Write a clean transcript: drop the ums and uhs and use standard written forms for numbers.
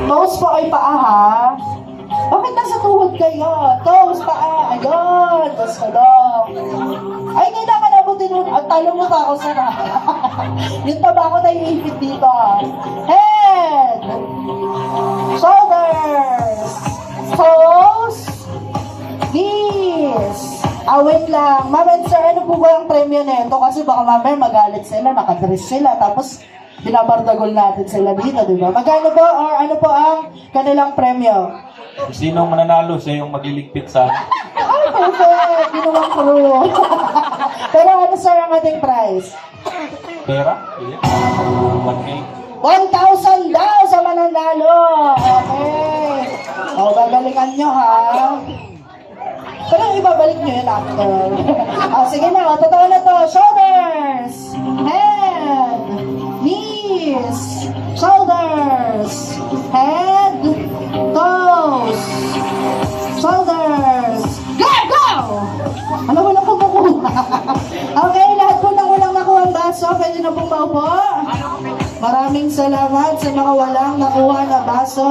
Toes po ay paa, ha? Bakit nasa tuhod kayo? Toes, paa, ayun. Toes ka daw. Ay, kailangan abutin mo. At talong mo pa ako, Sarah. Yung taba ko na iipit dito. Head. Shoulders. Toes. Knees. Wait lang. Ma'am and sir, ano po ba ang premyo nito? Kasi baka mamaya magalit sila, nakadress sila, tapos binabardagol natin sila dito, di ba? Magkano po or ano po ang kanilang premyo? Sinong mananalo siya yung magliligpit sa Ay, perfect! Ginawang crew. Pero ano sir ang ating prize? pera? Yeah. 1K. 1,000 daw sa mananalo! Okay. O, gagalingan nyo, ha? Pero ibabalik nyo yun after. Sige na, totoo na to. Shoulders, head, knees, shoulders, head, toes, shoulders. Go! Go! Ano ko lang kukuha? Okay, lahat po ng walang nakuha ang baso, pwede na pong maupo. Maraming salamat sa mga walang nakuha na baso.